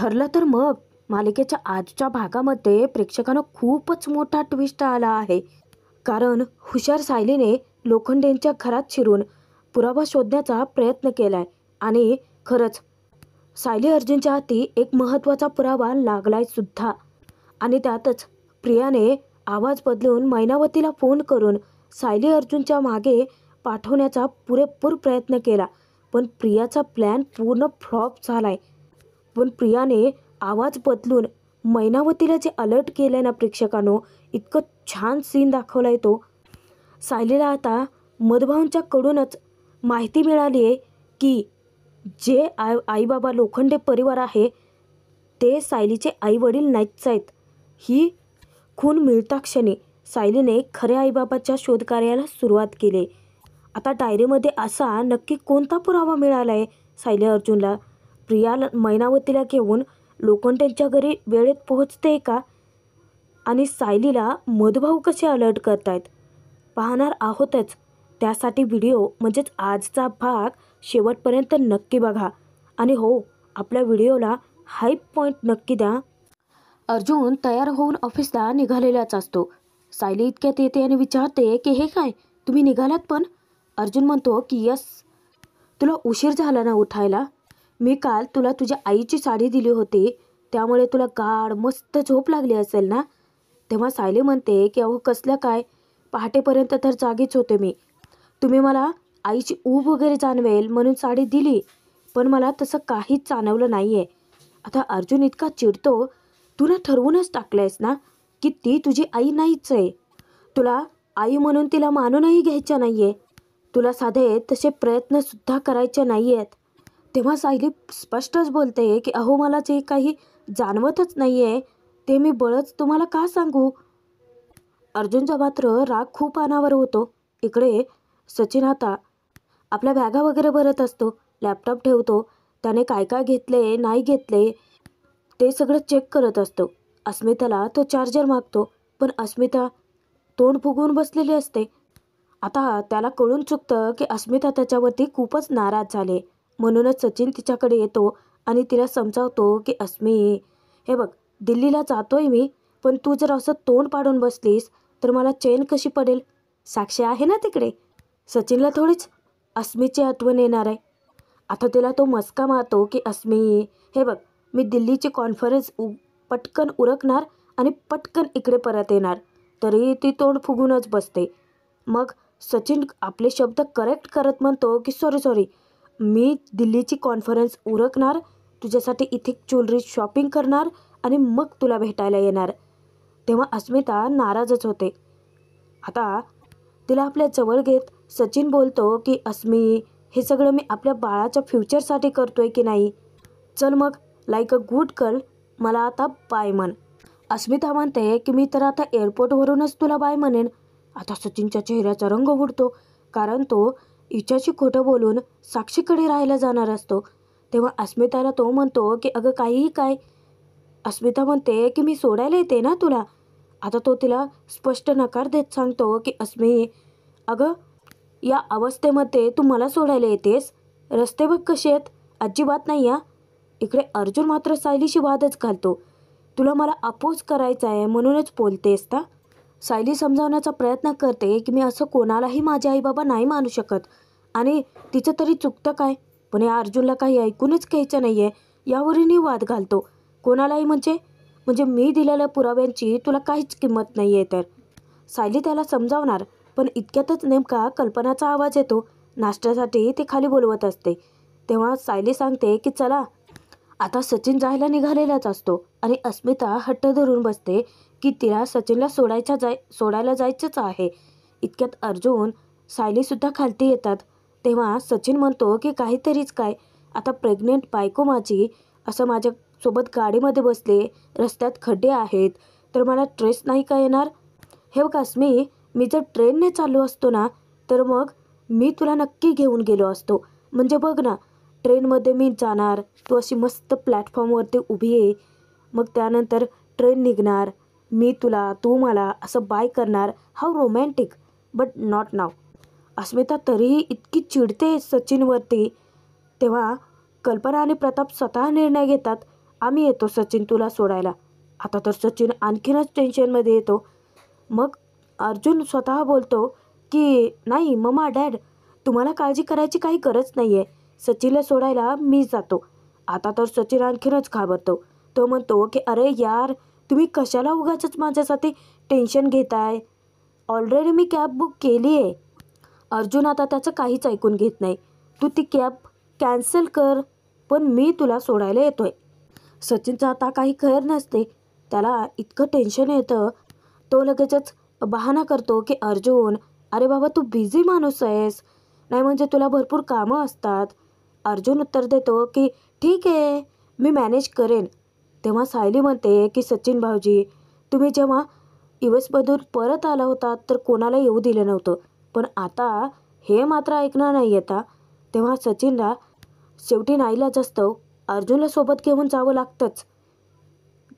ठरलं तर मग मालिकेच्या आजच्या भागामध्ये प्रेक्षकांना खूपच मोठा ट्विस्ट आला आहे. कारण हुशार सायलीने लोखंडेंच्या घरात शिरून पुरावा शोधण्याचा प्रयत्न केलाय आणि खरंच सायली अर्जुनच्या हाती एक महत्त्वाचा पुरावा लागलाय सुद्धा. आणि त्यातच प्रियाने आवाज बदलून मैनावतीला फोन करून सायली अर्जुनच्या मागे पाठवण्याचा पुरेपूर प्रयत्न केला. पण प्रियाचा प्लॅन पूर्ण फ्लॉप झालाय. पण प्रियाने आवाज बदलून मैनावतीला जे अलर्ट केलंय ना प्रेक्षकांनो, इतकं छान सीन दाखवलाय तो. सायलीला आता मधुभाऊंच्या कडूनच माहिती मिळाली आहे की जे आईबाबा लोखंडे परिवार आहे ते सायलीचे आईवडील नाहीच आहेत. ही खून मिळताक्षणी सायलीने खऱ्या आईबाबाच्या शोधकार्याला सुरुवात केली. आता डायरीमध्ये असा नक्की कोणता पुरावा मिळाला आहे सायली अर्जुनला? प्रिया मैनावतीला घेऊन लोखंडेंच्या घरी वेळेत पोहोचते का? आणि सायलीला मधुभाऊ कसे अलर्ट करतायत पाहणार आहोतच. त्यासाठी व्हिडिओ म्हणजेच आजचा भाग शेवटपर्यंत नक्की बघा. आणि हो, आपल्या व्हिडिओला हाईप पॉईंट नक्की द्या. अर्जुन तयार होऊन ऑफिसला निघालेलाच असतो. सायली इतक्यात येते आणि विचारते की हे काय, तुम्ही निघालात पण? अर्जुन म्हणतो की यस, तुला उशीर झाला ना उठायला? मी काल तुला तुझ्या आईची साडी दिली होती त्यामुळे तुला गाढ मस्त झोप लागली असेल ना? तेव्हा सायली म्हणते की अहो कसलं काय, पहाटेपर्यंत तर जागीच होते मी. तुम्ही मला आईची ऊब वगैरे जाणवेल म्हणून साडी दिली, पण मला तसं काहीच जाणवलं नाही आहे. आता अर्जुन इतका चिडतो, तू ना ठरवूनच टाकलंयस ना की ती तुझी आई नाहीच आहे. तुला आई म्हणून तिला मानूनही घ्यायचं नाही आहे. तुला साधे तसे प्रयत्नसुद्धा करायचे नाही आहेत. तेव्हा सायली स्पष्टच बोलते की अहो मला जे काही जाणवतच नाही आहे ते मी बळच तुम्हाला का सांगू? अर्जुनचा मात्र राग खूप अनावर होतो. इकडे सचिन आता आपल्या बॅगा वगैरे भरत असतो, लॅपटॉप ठेवतो. त्याने काय काय घेतले नाही घेतले ते सगळं चेक करत असतो. अस्मिताला तो चार्जर मागतो, पण अस्मिता तोंड फुगवून बसलेली असते. आता त्याला कळून चुकतं की अस्मिता त्याच्यावरती खूपच नाराज झाले. म्हणूनच सचिन तिच्याकडे येतो आणि तिला समजावतो की अस्मी, हे बघ, दिल्लीला जातोय मी, पण तू जर असं तोंड पाडून बसलीस तर मला चैन कशी पडेल? साक्षी आहे ना तिकडे. सचिनला थोडीच अस्मीची आठवण येणार आहे. आता तिला तो मस्का मारतो की अस्मी, हे बघ, मी दिल्लीची कॉन्फरन्स पटकन उरकणार आणि पटकन इकडे परत येणार. तरी ती तोंड फुगूनच बसते. मग सचिन आपले शब्द करेक्ट करत म्हणतो की सॉरी, मी दिल्लीची कॉन्फरन्स उरकणार, तुझ्यासाठी इथे ज्वेलरी शॉपिंग करणार आणि मग तुला भेटायला येणार. तेव्हा अस्मिता नाराजच होते. आता तिला आपल्या जवळ घेत सचिन बोलतो की अस्मी, हे सगळं मी आपल्या बाळाच्या फ्युचरसाठी करतोय की नाही? चल मग, लाईक अ गुड गर्ल, मला आता बाय म्हण. अस्मिता म्हणते की मी तर आता एअरपोर्टवरूनच तुला बाय म्हणेन. आता सचिनच्या चेहऱ्याचा रंग उडतो, कारण तो हिच्याशी खोटं बोलून साक्षीकडे राहायला जाणार असतो. तेव्हा अस्मिताला तो म्हणतो की अगं काहीही काय? अस्मिता म्हणते की मी सोडायला येते ना तुला. आता तो तिला स्पष्ट नकार देत सांगतो की अस्मी, अगं या अवस्थेमध्ये तू मला सोडायला येतेस? रस्ते बघ कसे आहेत, अजिबात नाही या. इकडे अर्जुन मात्र सायलीशी वादच घालतो. तुला मला अपोज करायचा आहे म्हणूनच बोलतेस का? सायली समजावण्याचा प्रयत्न करते की मी असं कोणालाही माझे आईबाबा नाही मानू शकत आणि तिचं तरी चुकतं काय? पण या अर्जुनला काही ऐकूनच घ्यायचं नाही आहे. यावरूनही वाद घालतो. कोणालाही म्हणजे मी दिलेल्या पुराव्यांची तुला काहीच किंमत नाही आहे तर. सायली त्याला समजावणार, पण इतक्यातच नेमका कल्पनाचा आवाज येतो. नाश्त्यासाठी ती खाली बोलवत असते. तेव्हा सायली सांगते की चला. आता सचिन जायला निघालेलाच असतो आणि अस्मिता हट्ट धरून बसते की तिला सचिनला सोडायला जायचंच आहे. इतक्यात अर्जुन सायलीसुद्धा खालती येतात. तेव्हा सचिन म्हणतो की काहीतरीच काय, आता प्रेग्नेंट बायको माझी असं माझ्यासोबत गाडीमध्ये बसले, रस्त्यात खड्डे आहेत, तर मला ट्रेस नाही का येणार? हे बघ अस्मी, मी जर ट्रेनने चाललो असतो ना तर मग मी तुला नक्की घेऊन गेलो असतो. म्हणजे बघ ना, ट्रेनमध्ये मी जाणार, तू अशी मस्त प्लॅटफॉर्मवरती उभी आहे, मग त्यानंतर ट्रेन निघणार, मी तुला तू मला असं बाय करणार. हाऊ रोमॅन्टिक, बट नॉट नाव. अस्मिता तरीही इतकी चिडते सचिनवरती. तेव्हा कल्पना आणि प्रताप स्वतः निर्णय घेतात आम्ही येतो सचिन तुला सोडायला. आता तर सचिन आणखीनच टेन्शनमध्ये येतो. मग अर्जुन स्वतः बोलतो की नाही मम्मा डॅड, तुम्हाला काळजी करायची काही गरज नाही आहे. सचिनला सोडायला मी जातो. आता तर सचिन आणखीनच घाबरतो. तो म्हणतो की अरे यार, तुम्ही कशाला उगाचच माझ्यासाठी टेन्शन घेताय. ऑलरेडी मी कॅब बुक केली आहे. अर्जुन आता त्याचं काहीच ऐकून घेत नाही. तू ती कॅब कॅन्सल कर, पण मी तुला सोडायला येतोय. सचिनचं आता काही खैर नसते. त्याला इतकं टेन्शन येतं. तो लगेचच बहाणा करतो की अर्जुन, अरे बाबा तू बिझी माणूस आहेस, नाही म्हणजे तुला भरपूर कामं असतात. अर्जुन उत्तर देतो की ठीक आहे, मी मॅनेज करेन. तेव्हा सायली म्हणते की सचिन भाऊजी, तुम्ही जेव्हा US मधून परत आला होता तर कोणाला येऊ दिलं नव्हतं, पण आता हे मात्र ऐकणार नाही येता. तेव्हा सचिनला शेवटी नाईलाज असतो. अर्जुनला सोबत घेऊन जावं लागतंच.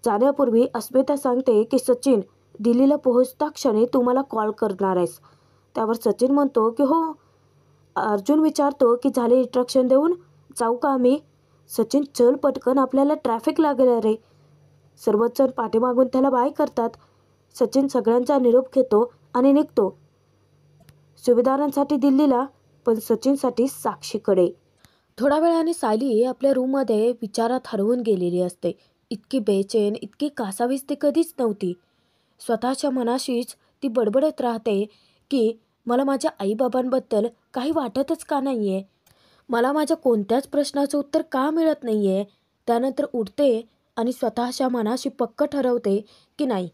जाण्यापूर्वी अस्मिता सांगते की सचिन, दिल्लीला पोहोचता क्षणी तू मला कॉल करणार आहेस. त्यावर सचिन म्हणतो की हो. अर्जुन विचारतो की झाले इंस्ट्रक्शन देऊन, जाऊ का आम्ही? सचिन, चल पटकन, आपल्याला ट्रॅफिक लागेल रे. सर्वच जण पाठीमागून त्याला बाय करतात. सचिन सगळ्यांचा निरोप घेतो आणि निघतो. सुभेदारांसाठी दिल्लीला, पण सचिनसाठी साक्षीकडे. थोड्या वेळाने सायली आपल्या रूममध्ये विचारात हरवून गेलेली असते. इतकी बेचैन, इतकी कासावीस ती कधीच नव्हती. स्वतःच्या मनाशीच ती बडबडत राहते की मला माझ्या आईबाबांबद्दल काही वाटतच का नाही आहे. मला माझ्या कोणत्याच प्रश्नाचं उत्तर का मिळत नाही आहे. त्यानंतर उठते आणि स्वतःच्या मनाशी पक्क ठरवते की नाही,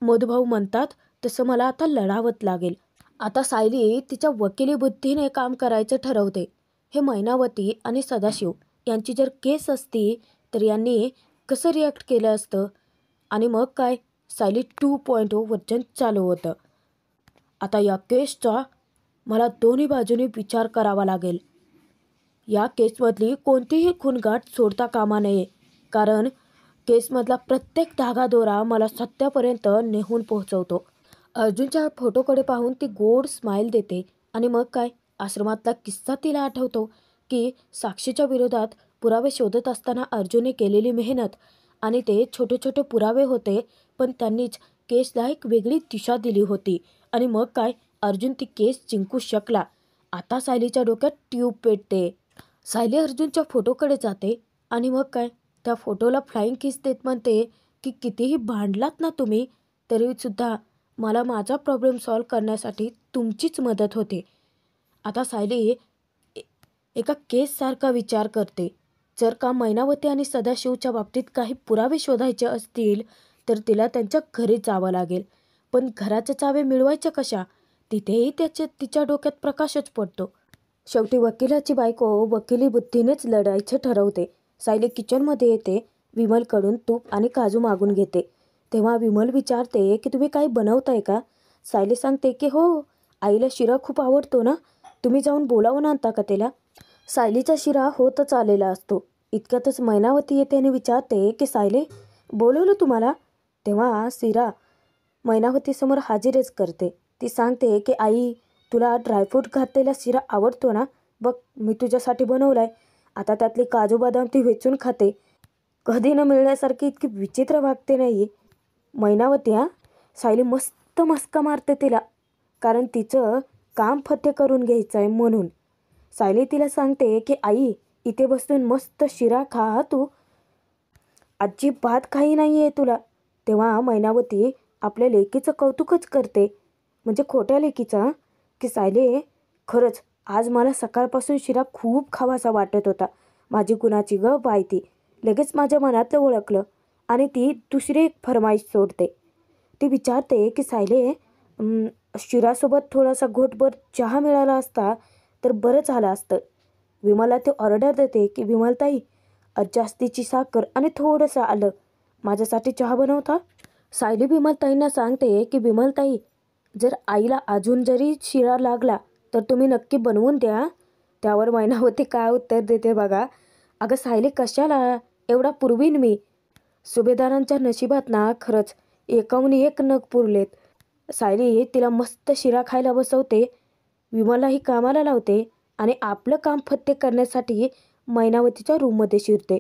मधुभाऊ म्हणतात तसं मला आता लढावंच लागेल. आता सायली तिच्या वकिली बुद्धीने काम करायचं ठरवते. हे मैनावती आणि सदाशिव यांची जर केस असती तर यांनी कसं रिॲक्ट केलं असतं. आणि मग काय, सायली 2.0 वर्जन चालू होतं. आता या केसचा मला दोन्ही बाजूनी विचार करावा लागेल. या केसमधली कोणतीही खूणगाठ सोडता कामा नये, कारण केसमधला प्रत्येक धागादोरा मला सत्यापर्यंत नेहून पोहोचवतो. अर्जुनच्या फोटोकडे पाहून ती गोड स्माईल देते. आणि मग काय, आश्रमातला किस्सा तिला आठवतो की साक्षीच्या विरोधात पुरावे शोधत असताना अर्जुनने केलेली मेहनत. आणि ते छोटे छोटे पुरावे होते, पण त्यांनीच केसला एक वेगळी दिशा दिली होती. आणि मग काय, अर्जुन ती केस जिंकू शकला. आता सायलीच्या डोक्यात ट्यूब पेटते. सायली अर्जुनच्या फोटोकडे जाते आणि मग काय, त्या फोटोला फ्लाइंग किस देत म्हणते की कितीही भांडलात ना तुम्ही, तरीसुद्धा मला माझा प्रॉब्लेम सॉल्व करण्यासाठी तुमचीच मदत होते. आता सायली एका केससारखा विचार करते. जर का मैनावती आणि सदाशिवच्या बाबतीत काही पुरावे शोधायचे असतील तर तिला त्यांच्या घरी जावं लागेल. पण घराच्या चावे मिळवायच्या कशा, तिथेही तिच्या डोक्यात प्रकाशच पडतो. शेवटी वकिलाची बायको वकिली बुद्धीनेच लढायचं ठरवते. सायली किचनमध्ये येते. विमलकडून तूप आणि काजू मागून घेते. तेव्हा विमल विचारते की तुम्ही काही बनवताय का? सायली सांगते की हो, आईला शिरा खूप आवडतो ना, तुम्ही जाऊन बोलावून आणता का तिला? सायलीचा शिरा होतच आलेला असतो. इतक्यातच मैनावती येते आणि विचारते की सायली, बोलवलं तुम्हाला? तेव्हा शिरा मैनावतीसमोर हाजीरच करते. ती सांगते की आई, तुला ड्रायफ्रूट घातलेला शिरा आवडतो ना, बघ मी तुझ्यासाठी बनवलाय. आता त्यातली काजू बदाम ती वेचून खाते. कधी न मिळण्यासारखी इतकी विचित्र वागते नाही मैनावती. सायली मस्त मस्का मारते तिला, कारण तिचं काम फत्ते करून घ्यायचं आहे म्हणून. सायली तिला सांगते की आई, इथे बसून मस्त शिरा खा तू, अजिबात काही नाही आहे तुला. तेव्हा मैनावती आपल्या लेकीचं कौतुकच करते, म्हणजे खोट्या लेकीचा, की सायली खरंच आज मला सकाळपासून शिरा खूप खावासा वाटत होता. माझी कुणाची ग बाय ती. लगेच माझ्या मनातलं ओळखलं आणि ती दुसरी एक फरमाईश सोडते. ती विचारते की सायली, शिरासोबत थोडासा घोटभर चहा मिळाला असता तर बरं झालं असतं. विमलला ते ऑर्डर देते की विमलताई, जास्तीची साखर आणि थोडंसं आलं, माझ्यासाठी चहा बनवता? सायली विमलताईंना सांगते की विमलताई, जर आईला अजून जरी शिरा लागला तर तुम्ही नक्की बनवून द्या. त्यावर मैनावती काय उत्तर देते बघा. अगं सायली, कशाला, एवढा पुरवीन मी. सुभेदारांच्या नशिबात ना खरंच एकाहून एक नग पुरलेत. सायली तिला मस्त शिरा खायला बसवते. विमलाही कामाला लावते आणि आपलं काम फत्ते करण्यासाठी मैनावतीच्या रूममध्ये शिरते.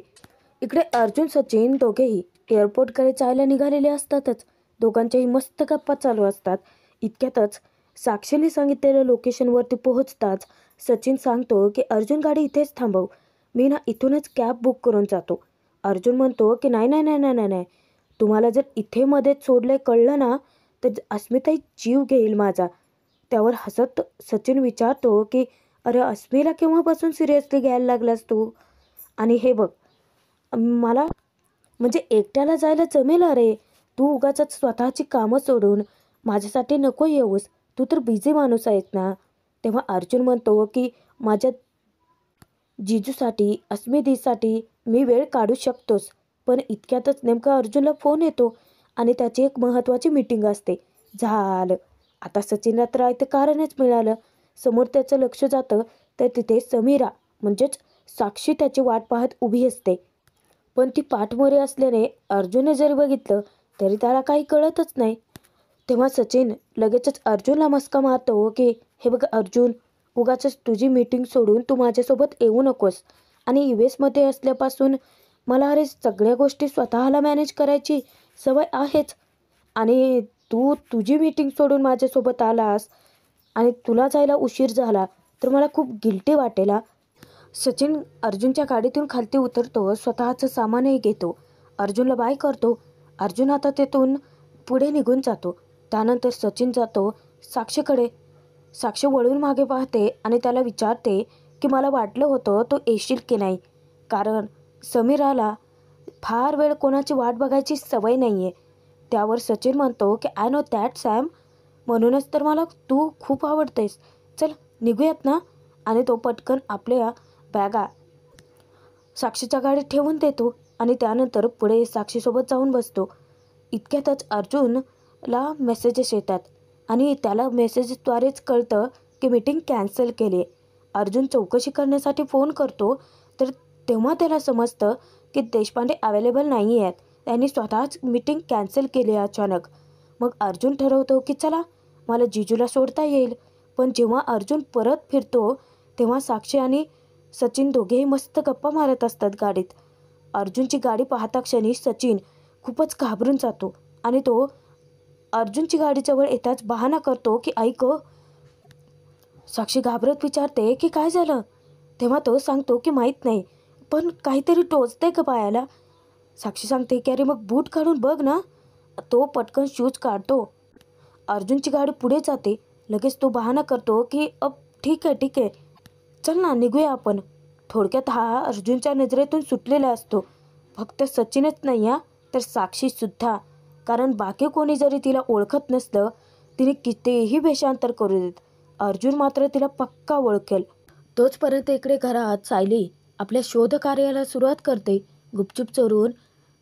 इकडे अर्जुन सचिन दोघेही एअरपोर्टकडे जायला निघालेले असतातच. दोघांच्याही मस्त गप्पा चालू असतात. इतक्यातच साक्षीने सांगितलेल्या लोकेशनवरती पोहोचताच सचिन सांगतो की अर्जुन गाडी इथेच थांबव, मी ना इथूनच कॅब बुक करून जातो. अर्जुन म्हणतो की नाही नाही नाही नाही नाही नाही, तुम्हाला जर इथे मध्येच सोडलंय कळलं ना तर अस्मिताई जीव घेईल माझा. त्यावर हसत सचिन विचारतो की अरे अस्मीला केव्हापासून सिरियसली घ्यायला लागलास तू? आणि हे बघ, मला म्हणजे एकट्याला जायला जमेल अरे. तू उगाचच स्वतःची कामं सोडून माझ्यासाठी नको येऊस, तू तर बिझी माणूस आहेस ना. तेव्हा अर्जुन म्हणतो की माझ्या जिजूसाठी अस्मिदीसाठी मी वेळ काढू शकतोस. पण इतक्यातच नेमका अर्जुनला फोन येतो आणि त्याची एक महत्त्वाची मीटिंग असते. झालं, आता सचिनला तर आहे ते कारणच मिळालं. समोर त्याचं लक्ष जातं तर तिथे समीरा म्हणजेच साक्षी त्याची वाट पाहत उभी असते. पण ती पाठमोरी असल्याने अर्जुनने जरी बघितलं तरी त्याला काही कळतच नाही. तेव्हा सचिन लगेचच अर्जुनला मस्का मारतो की हे बघ अर्जुन, उगाचच तुझी मीटिंग सोडून तू माझ्यासोबत येऊ नकोस. आणि US मध्ये असल्यापासून मला अरे सगळ्या गोष्टी स्वतःला मॅनेज करायची सवय आहेच. आणि तू तुझी मीटिंग सोडून माझ्यासोबत आलास आणि तुला जायला उशीर झाला तर मला खूप गिल्टी वाटेल हा. सचिन अर्जुनच्या गाडीतून खालती उतरतो, स्वतःचं सामानही घेतो, अर्जुनला बाय करतो. अर्जुन आता तेथून पुढे निघून जातो. त्यानंतर सचिन जातो साक्षीकडे. साक्षी वळून मागे पाहते आणि त्याला विचारते की मला वाटलं होतं तो येशील की नाही, कारण समीराला फार वेळ कोणाची वाट बघायची सवय नाही आहे. त्यावर सचिन म्हणतो की आय नो दॅट सॅम, म्हणूनच तर मला तू खूप आवडतेस, चल निघूयात ना. आणि तो पटकन आपल्या बॅगा साक्षीच्या गाडीत ठेवून देतो आणि त्यानंतर पुढे साक्षीसोबत जाऊन बसतो. इतक्यातच अर्जुनला मेसेजेस येतात आणि त्याला मेसेजद्वारेच कळतं की मीटिंग कॅन्सल केली आहे. अर्जुन चौकशी करण्यासाठी फोन करतो तर तेव्हा त्याला समजतं की देशपांडे अवेलेबल नाही आहेत, त्यांनी स्वतःच मीटिंग कॅन्सल केली आहे अचानक. मग अर्जुन ठरवतो की चला मला जिजूला सोडता येईल. पण जेव्हा अर्जुन परत फिरतो तेव्हा साक्षी आणि सचिन दोघेही मस्त गप्पा मारत असतात गाडीत. अर्जुनची गाडी पाहता क्षणी सचिन खूपच घाबरून जातो आणि तो अर्जुनची गाडीजवळ येताच बहाणा करतो की ऐक. साक्षी घाबरत विचारते की काय झालं? तेव्हा तो सांगतो की माहीत नाही, पण काहीतरी टोचते का पायाला. साक्षी सांगते की अरे मग बूट काढून बघ ना. तो पटकन शूज काढतो. अर्जुनची गाडी पुढे जाते. लगेच तो बहाणा करतो की अब ठीक आहे, चल ना निघूया आपण. थोडक्यात हा अर्जुनच्या नजरेतून सुटलेला असतो. फक्त सचिनच नाही हा, तर साक्षीसुद्धा. कारण बाकी कोणी जरी तिला ओळखत नसलं तिने कितीही वेषांतर करू देत, अर्जुन मात्र तिला पक्का ओळखेल. तोचपर्यंत इकडे घरात सायली आपल्या शोधकार्याला सुरुवात करते. गुपचूप चोरून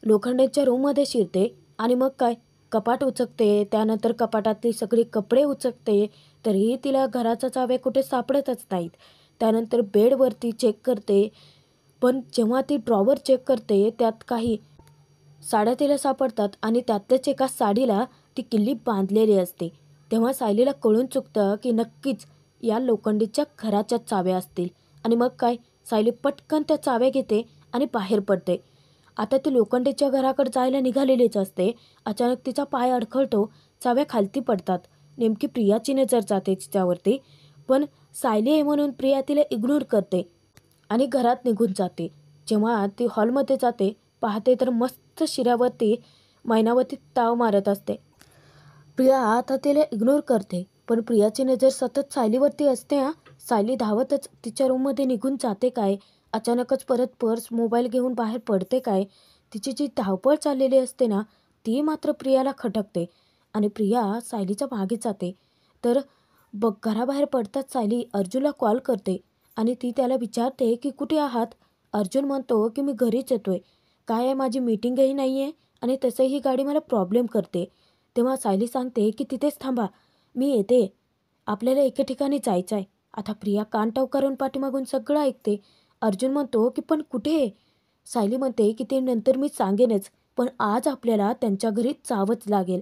लोखंडेच्या रूममध्ये शिरते आणि मग काय, कपाट उचकते, त्यानंतर कपाटातली सगळी कपडे उचकते, तरीही तिला घराचा चाव्या कुठे सापडतच नाहीत. त्यानंतर बेडवरती चेक करते, पण जेव्हा ती ड्रॉवर चेक करते त्यात काही साड्या तिला सापडतात आणि त्यातल्याच एका साडीला ती किल्ली बांधलेली असते. तेव्हा सायलीला कळून चुकतं की नक्कीच या लोखंडीच्या घराच्या चाव्या असतील. आणि मग काय, सायली पटकन त्या चाव्या घेते आणि बाहेर पडते. आता ती लोखंडीच्या घराकडे जायला निघालेलीच असते. अचानक तिचा पाय अडखळतो, चाव्या खालती पडतात. नेमकी प्रियाची नजर जाते तिच्यावरती, पण सायली आहे म्हणून प्रिया तिला इग्नोर करते आणि घरात निघून जाते. जेव्हा ती हॉलमध्ये जाते पाहते तर मस्त शिऱ्यावरती मैनावती ताव मारत असते. प्रिया आता तिला इग्नोर करते, पण प्रियाची नजर सतत सायलीवरती असते. सायली धावतच तिच्या रूममध्ये निघून जाते काय, अचानकच परत पर्स मोबाईल घेऊन बाहेर पडते काय. तिची जी धावपळ चाललेली असते ना ती मात्र प्रियाला खटकते आणि प्रिया सायलीच्या मागे जाते. तर बघ, घराबाहेर पडताच सायली अर्जुनला कॉल करते आणि ती त्याला विचारते की कुठे आहात. अर्जुन म्हणतो की मी घरीच येतोय, काय आहे माझी मीटिंगही नाही आहे आणि तसंही गाडी मला प्रॉब्लेम करते. तेव्हा सायली सांगते की तिथेच थांबा, मी येते, आपल्याला एके ठिकाणी जायचं आहे. आता प्रिया कान टवकारून पाठीमागून सगळं ऐकते. अर्जुन म्हणतो की पण कुठे? सायली म्हणते की ते नंतर मी सांगेनच, पण आज आपल्याला त्यांच्या घरी जावंच लागेल.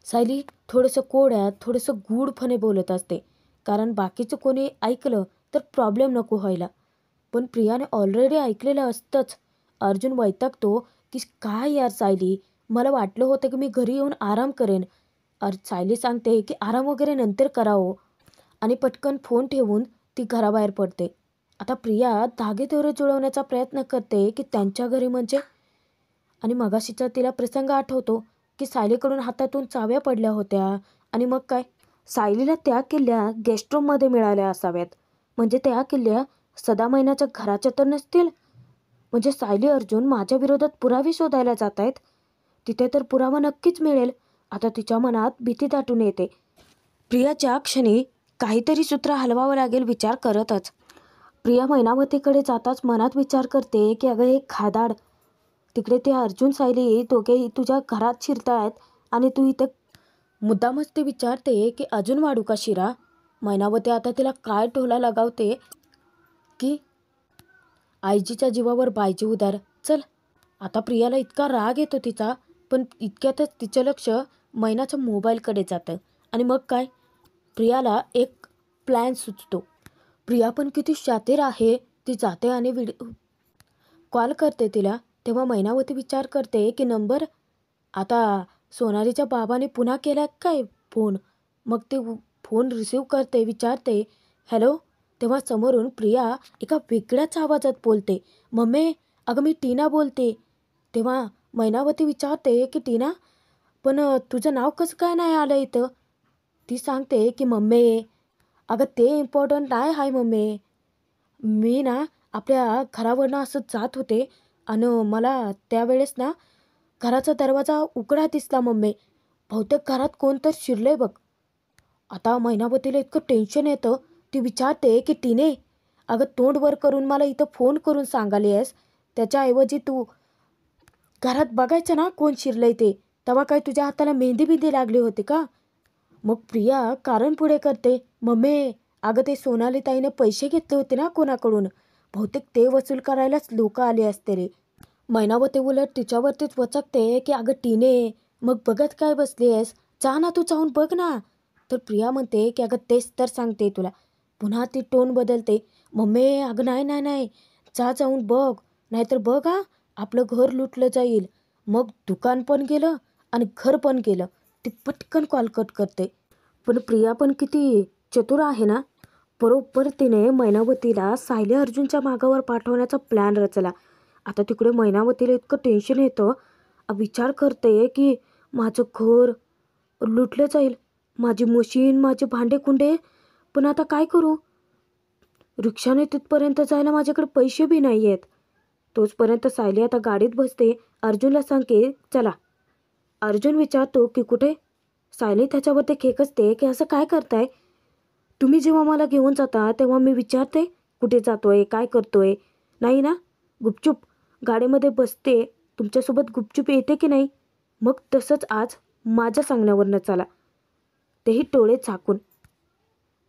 सायली थोडंसं कोड्यात थोडंसं गूढपणे बोलत असते, कारण बाकीचं कोणी ऐकलं तर प्रॉब्लेम नको व्हायला. पण प्रियाने ऑलरेडी ऐकलेलं असतंच. अर्जुन वैतागतो की काय यार सायली, मला वाटलं होतं की मी घरी येऊन आराम करेन. सायली सांगते की आराम वगैरे नंतर करावं आणि पटकन फोन ठेवून ती घराबाहेर पडते. आता प्रिया धागेदोरे जुळवण्याचा प्रयत्न करते की त्यांच्या घरी म्हणजे, आणि मगाशीचा तिला प्रसंग आठवतो की सायलीकडून हातातून चाव्या पडल्या होत्या. आणि मग काय, सायलीला त्या किल्ल्या गेस्ट रूममध्ये मिळाल्या असाव्यात. म्हणजे त्या किल्ल्या सदा महिन्याच्या घराच्या तर नसतील. म्हणजे सायली अर्जुन माझ्या विरोधात पुरावे शोधायला जात आहेत. तिथे तर पुरावा नक्कीच मिळेल. आता तिच्या मनात भीती दाटून येते. प्रियाच्या क्षणी काहीतरी सूत्र हलवावं लागेल विचार करतच प्रिया मैनावतीकडे जाताच मनात विचार करते की अगं हे खादाड, तिकडे ते अर्जुन सायली दोघेही तुझ्या घरात शिरतायत आणि तू इथं. मुद्दामच ते विचारते की अजून वाढू का शिरा. मैनावती आता तिला काय टोला लगावते की आईजीच्या जीवावर बायजी उदार. चल, आता प्रियाला इतका राग येतो तिचा, पण इतक्यातच तिचं लक्ष मैनाच्या मोबाईलकडे जातं. आणि मग काय, प्रियाला एक प्लॅन सुचतो. प्रिया पण किती शातीर आहे. ती जाते आणि कॉल करते तिला. तेव्हा मैनावती विचार करते की नंबर आता सोनालीच्या बाबाने पुन्हा केला काय फोन. मग ते फोन रिसीव्ह करते, विचारते हॅलो. तेव्हा समोरून प्रिया एका वेगळ्याच आवाजात बोलते, मम्मी अगं मी टीना बोलते. तेव्हा मैनावती विचारते की टीना, पण तुझं नाव कसं काय नाही आलं इथं. ती सांगते की मम्मी अगं ते इम्पॉर्टंट नाही आहे मम्मी. मी ना आपल्या घरावरनं असं जात होते आणि मला त्यावेळेस ना घराचा दरवाजा उघडा दिसला मम्मी. बहुतेक घरात कोणतर शिरलंय बघ. आता मैनावतीला इतकं टेन्शन येतं. ती विचारते की टीने अगं तोंड वर करून मला इथं फोन करून सांगाली आहेस, त्याच्याऐवजी तू घरात बघायचं ना कोण शिरलंय ते. तेव्हा काय तुझ्या हाताला मेहंदी बिंदी लागली होती का. मग प्रिया कारण पुढे करते, मम्मी अगं ते सोनाली ताईने पैसे घेतले होते ना कोणाकडून, बहुतेक ते वसूल करायलाच लोक आले असते रे. मैनावती उलट तिच्यावरतीच वचकते की अगं टीने मग बघत काय बसली आहेस, जा ना तू जाऊन बघ ना. तर प्रिया म्हणते की अगं तेच तर सांगते तुला. पुन्हा ती टोन बदलते, मम्मी अगं नाही नाही नाही, जा जाऊन बघ, नाहीतर बघ हा आपलं घर लुटलं जाईल. मग दुकान पण गेलं आणि घर पण गेलं. ती पटकन कॉल कट करते. पण प्रिया पण किती चतुर आहे ना. बरोबर तिने मैनावतीला सायली अर्जुनच्या मागावर पाठवण्याचा प्लॅन रचला. आता तिकडे मैनावतीला इतकं टेन्शन येतं. विचार करते की माझं घर लुटलं जाईल, माझी मशीन, माझे भांडे कुंडे. पण आता काय करू, रिक्षाने तिथपर्यंत जायला माझ्याकडे पैसे बी नाही आहेत. तोचपर्यंत सायली आता गाडीत बसते. अर्जुनला सांगते चला. अर्जुन विचारतो की कुठे. सायली त्याच्यावरती खेकसते की असं काय करताय. तुम्ही जेव्हा मला घेऊन जाता तेव्हा मी विचारते कुठे जातोय, काय करतोय, नाही ना. गुपचूप गाडीमध्ये बसते, तुमच्यासोबत गुपचूप येते की नाही. मग तसंच आज माझ्या सांगण्यावरनं चला, तेही डोळे झाकून.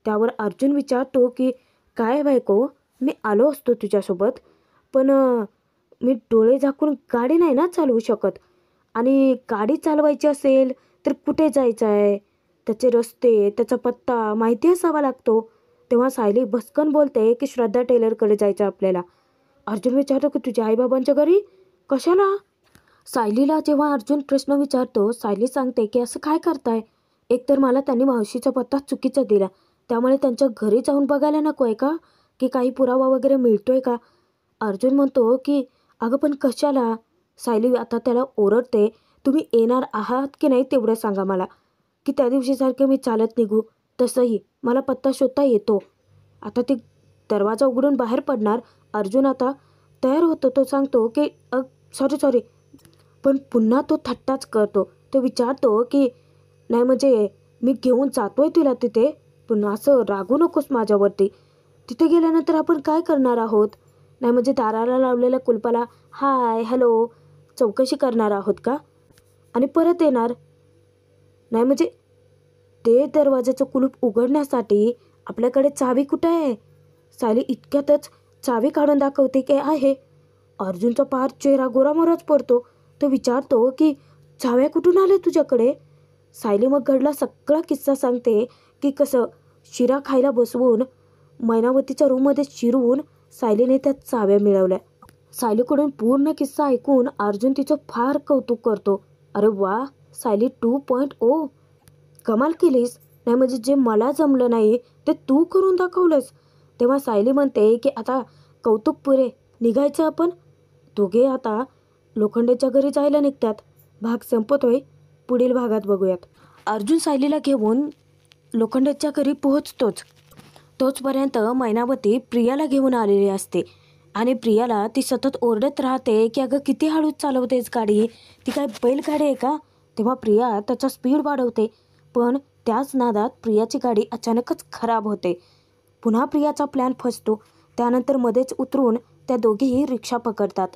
त्यावर अर्जुन विचारतो की काय बायको, मी आलो असतो तुझ्यासोबत, पण मी डोळे झाकून गाडी नाही ना चालवू शकत. आणि गाडी चालवायची असेल तर कुठे जायचं आहे, त्याचे रस्ते, त्याचा पत्ता माहिती असावा लागतो. तेव्हा सायली भस्कन बोलते की श्रद्धा टेलरकडे जायचं आपल्याला. अर्जुन विचारतो की तुझ्या आईबाबांच्या घरी कशाला. सायलीला जेव्हा अर्जुन प्रश्न विचारतो, सायली सांगते की असं काय करताय. एकतर मला त्यांनी मावशीचा पत्ता चुकीचा दिला, त्यामुळे त्यांच्या घरी जाऊन बघायला नको आहे का, की काही पुरावा वगैरे मिळतोय का. अर्जुन म्हणतो की अगं पण कशाला. सायली आता त्याला ओरडते, तुम्ही येणार आहात की नाही तेवढं सांगा मला, की त्या दिवशीसारखं मी चालत निघू. तसंही मला पत्ता शोधता येतो. आता ती दरवाजा उघडून बाहेर पडणार. अर्जुन आता तयार होतो. तो सांगतो की सॉरी सॉरी, पण पुन्हा तो थट्टाच करतो. तो विचारतो की नाही म्हणजे मी घेऊन जातोय तिला तिथे, पण असं रागू नकोस माझ्यावरती. तिथे गेल्यानंतर आपण काय करणार आहोत. नाही म्हणजे दाराला लावलेल्या कुलपाला हाय हॅलो चौकशी करणार आहोत का, आणि परत येणार. नाही म्हणजे ते दरवाजाचं कुलूप उघडण्यासाठी आपल्याकडे चावी कुठे आहे. सायली इतक्यातच चावी काढून दाखवते की आहे. अर्जुनचा पार चेहरा गोरामोराच पडतो. तो विचारतो की चाव्या कुठून आल्या तुझ्याकडे. सायली मग घडला सगळा किस्सा सांगते की कसं शिरा खायला बसवून मैनावतीच्या रूममध्ये शिरून सायलीने त्या चाव्या मिळवल्या. सायलीकडून पूर्ण किस्सा ऐकून अर्जुन तिचं फार कौतुक करतो. अरे वा सायली 2.0, कमाल केलीस. नाही म्हणजे जे मला जमलं नाही ते तू करून दाखवलंस. तेव्हा सायली म्हणते की आता कौतुक पुरे, निघायचं आपण. दोघे आता लोखंडेच्या घरी जायला निघतात. भाग संपतोय. पुढील भागात बघूयात. अर्जुन सायलीला घेऊन लोखंडेच्या घरी पोहोचतोच. तोचपर्यंत मैनावती प्रियाला घेऊन आलेली असते आणि प्रियाला ती सतत ओरडत राहते की अगं किती हळूच चालवतेस गाडी, ती काय बैलगाडी आहे का. तेव्हा प्रिया त्याचा स्पीड वाढवते, पण त्याच नादात प्रियाची गाडी अचानकच खराब होते. पुन्हा प्रियाचा प्लॅन फसतो. त्यानंतर मध्येच उतरून त्या दोघीही रिक्षा पकडतात.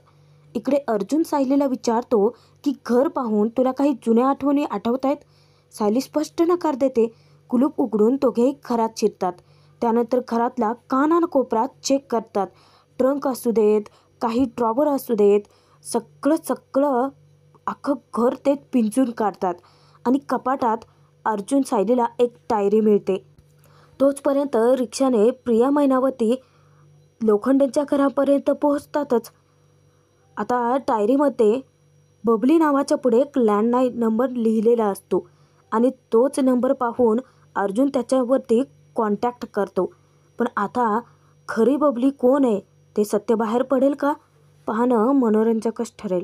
इकडे अर्जुन सायलीला विचारतो की घर पाहून तुला काही जुन्या आठवणी आठवत आहेत. सायली स्पष्ट नकार देते. कुलूप उघडून दोघेही घरात शिरतात. त्यानंतर घरातला कानाकोपरा चेक करतात. ट्रंक असू देत, काही ड्रॉवर असू देत, सगळं अख्खं घर ते पिंजून काढतात आणि कपाटात अर्जुन सायलीला एक डायरी मिळते. तोचपर्यंत रिक्षाने प्रिया मैनावती लोखंडेच्या घरापर्यंत पोहोचतातच. आता डायरीमध्ये बबली नावाच्या पुढे एक लँडलाईन नंबर लिहिलेला असतो आणि तोच नंबर पाहून अर्जुन त्याच्यावरती कॉन्टॅक्ट करतो. पण आता खरी बबली कोण आहे ते सत्य बाहेर पडेल का, पाहणं मनोरंजकच ठरेल.